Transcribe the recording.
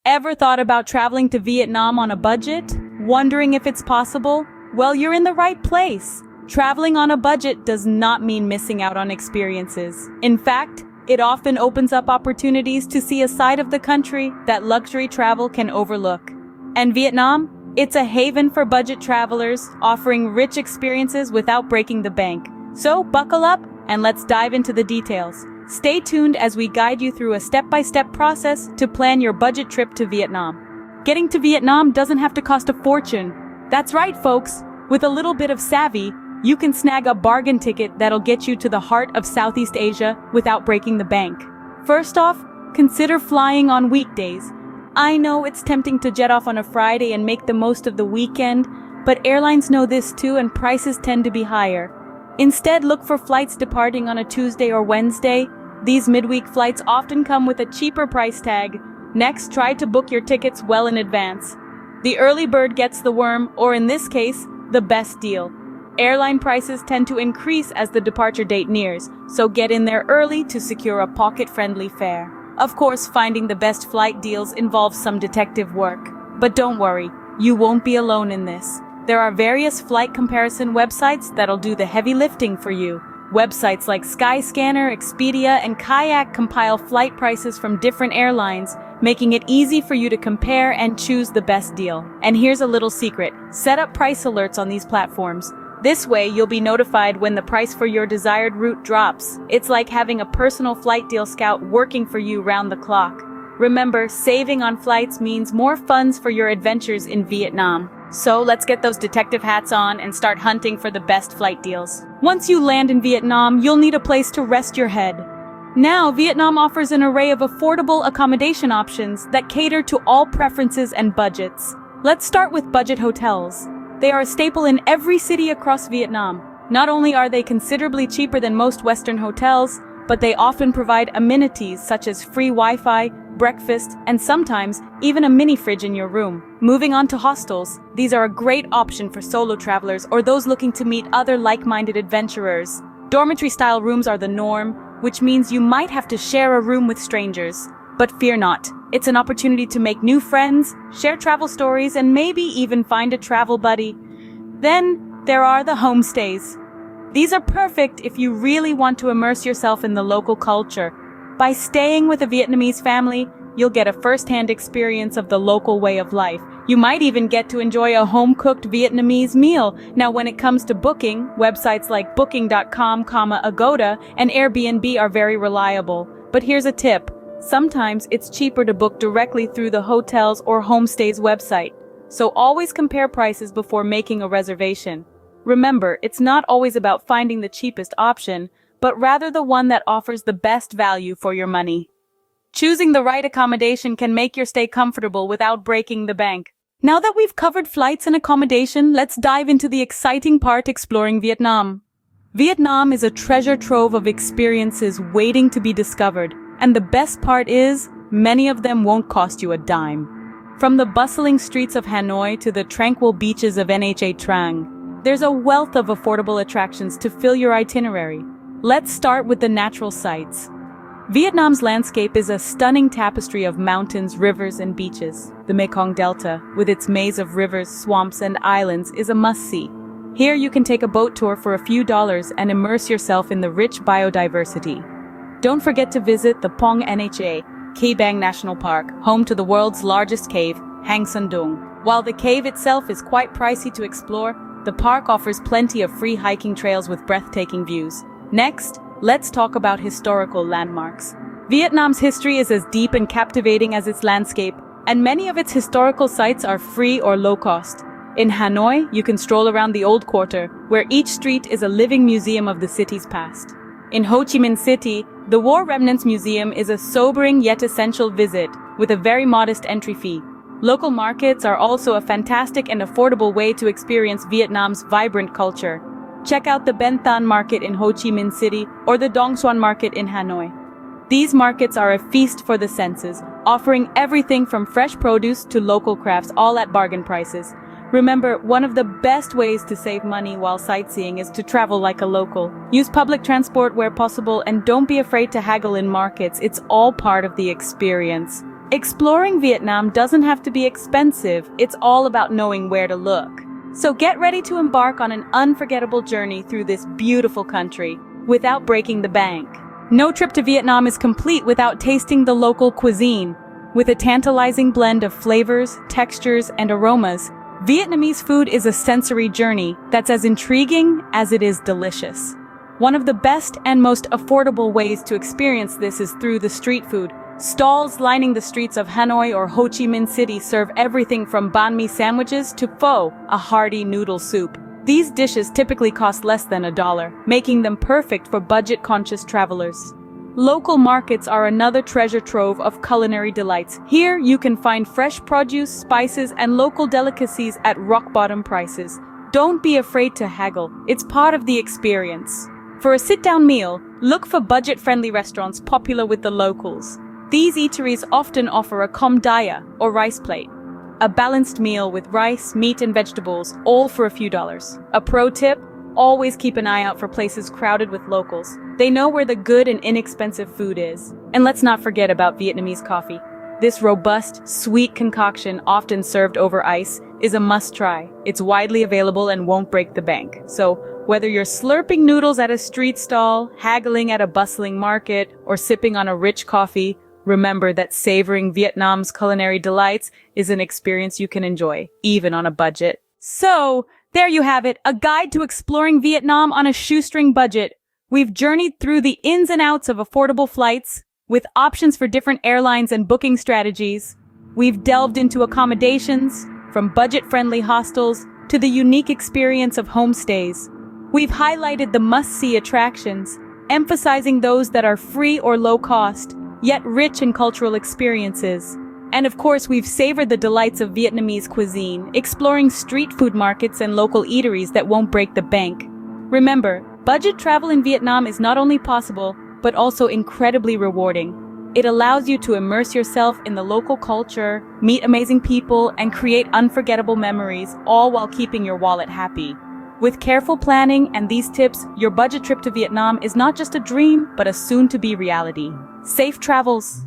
Ever thought about traveling to Vietnam on a budget? Wondering if it's possible? Well, you're in the right place. Traveling on a budget does not mean missing out on experiences. In fact, it often opens up opportunities to see a side of the country that luxury travel can overlook. And Vietnam? It's a haven for budget travelers, offering rich experiences without breaking the bank. So buckle up and let's dive into the details. Stay tuned as we guide you through a step-by-step process to plan your budget trip to Vietnam. Getting to Vietnam doesn't have to cost a fortune. That's right, folks. With a little bit of savvy, you can snag a bargain ticket that'll get you to the heart of Southeast Asia without breaking the bank. First off, consider flying on weekdays. I know it's tempting to jet off on a Friday and make the most of the weekend, but airlines know this too and prices tend to be higher. Instead, look for flights departing on a Tuesday or Wednesday. These midweek flights often come with a cheaper price tag. Next, try to book your tickets well in advance. The early bird gets the worm, or in this case, the best deal. Airline prices tend to increase as the departure date nears, so get in there early to secure a pocket-friendly fare. Of course, finding the best flight deals involves some detective work. But don't worry, you won't be alone in this. There are various flight comparison websites that'll do the heavy lifting for you. Websites like Skyscanner, Expedia, and Kayak compile flight prices from different airlines, making it easy for you to compare and choose the best deal. And here's a little secret. Set up price alerts on these platforms. This way, you'll be notified when the price for your desired route drops. It's like having a personal flight deal scout working for you round the clock. Remember, saving on flights means more funds for your adventures in Vietnam. So let's get those detective hats on and start hunting for the best flight deals. Once you land in Vietnam, you'll need a place to rest your head. Now, Vietnam offers an array of affordable accommodation options that cater to all preferences and budgets. Let's start with budget hotels. They are a staple in every city across Vietnam. Not only are they considerably cheaper than most Western hotels, but they often provide amenities such as free Wi-Fi, breakfast, and sometimes even a mini fridge in your room. Moving on to hostels, these are a great option for solo travelers or those looking to meet other like-minded adventurers. Dormitory-style rooms are the norm, which means you might have to share a room with strangers. But fear not, it's an opportunity to make new friends, share travel stories, and maybe even find a travel buddy. Then, there are the homestays. These are perfect if you really want to immerse yourself in the local culture. By staying with a Vietnamese family, you'll get a first-hand experience of the local way of life. You might even get to enjoy a home-cooked Vietnamese meal. Now, when it comes to booking, websites like Booking.com, Agoda, and Airbnb are very reliable. But here's a tip. Sometimes it's cheaper to book directly through the hotel's or homestay's website. So always compare prices before making a reservation. Remember, it's not always about finding the cheapest option, but rather the one that offers the best value for your money. Choosing the right accommodation can make your stay comfortable without breaking the bank. Now that we've covered flights and accommodation, let's dive into the exciting part: exploring Vietnam. Vietnam is a treasure trove of experiences waiting to be discovered, and the best part is, many of them won't cost you a dime. From the bustling streets of Hanoi to the tranquil beaches of Nha Trang, there's a wealth of affordable attractions to fill your itinerary. Let's start with the natural sights. Vietnam's landscape is a stunning tapestry of mountains, rivers, and beaches. The Mekong Delta, with its maze of rivers, swamps, and islands, is a must-see. Here you can take a boat tour for a few dollars and immerse yourself in the rich biodiversity. Don't forget to visit the Pong Nha, Ca Bang National Park, home to the world's largest cave, Hang Son Doong. While the cave itself is quite pricey to explore, the park offers plenty of free hiking trails with breathtaking views. Next, let's talk about historical landmarks. Vietnam's history is as deep and captivating as its landscape, and many of its historical sites are free or low cost. In Hanoi, you can stroll around the Old Quarter, where each street is a living museum of the city's past. In Ho Chi Minh City, the War Remnants Museum is a sobering yet essential visit, with a very modest entry fee. Local markets are also a fantastic and affordable way to experience Vietnam's vibrant culture. Check out the Ben Thanh Market in Ho Chi Minh City or the Dong Xuan Market in Hanoi. These markets are a feast for the senses, offering everything from fresh produce to local crafts, all at bargain prices. Remember, one of the best ways to save money while sightseeing is to travel like a local. Use public transport where possible and don't be afraid to haggle in markets. It's all part of the experience. Exploring Vietnam doesn't have to be expensive, it's all about knowing where to look. So get ready to embark on an unforgettable journey through this beautiful country without breaking the bank. No trip to Vietnam is complete without tasting the local cuisine. With a tantalizing blend of flavors, textures, and aromas, Vietnamese food is a sensory journey that's as intriguing as it is delicious. One of the best and most affordable ways to experience this is through the street food. Stalls lining the streets of Hanoi or Ho Chi Minh City serve everything from banh mi sandwiches to pho, a hearty noodle soup. These dishes typically cost less than $1, making them perfect for budget-conscious travelers. Local markets are another treasure trove of culinary delights. Here, you can find fresh produce, spices, and local delicacies at rock-bottom prices. Don't be afraid to haggle. It's part of the experience. For a sit-down meal, look for budget-friendly restaurants popular with the locals. These eateries often offer a com daya, or rice plate, a balanced meal with rice, meat, and vegetables, all for a few dollars. A pro tip: always keep an eye out for places crowded with locals. They know where the good and inexpensive food is. And let's not forget about Vietnamese coffee. This robust, sweet concoction, often served over ice, is a must-try. It's widely available and won't break the bank. So, whether you're slurping noodles at a street stall, haggling at a bustling market, or sipping on a rich coffee, remember that savoring Vietnam's culinary delights is an experience you can enjoy, even on a budget. So, there you have it, a guide to exploring Vietnam on a shoestring budget. We've journeyed through the ins and outs of affordable flights, with options for different airlines and booking strategies. We've delved into accommodations, from budget-friendly hostels to the unique experience of homestays. We've highlighted the must-see attractions, emphasizing those that are free or low cost, yet rich in cultural experiences. And of course, we've savored the delights of Vietnamese cuisine, exploring street food markets and local eateries that won't break the bank. Remember, budget travel in Vietnam is not only possible, but also incredibly rewarding. It allows you to immerse yourself in the local culture, meet amazing people, and create unforgettable memories, all while keeping your wallet happy. With careful planning and these tips, your budget trip to Vietnam is not just a dream, but a soon-to-be reality. Safe travels!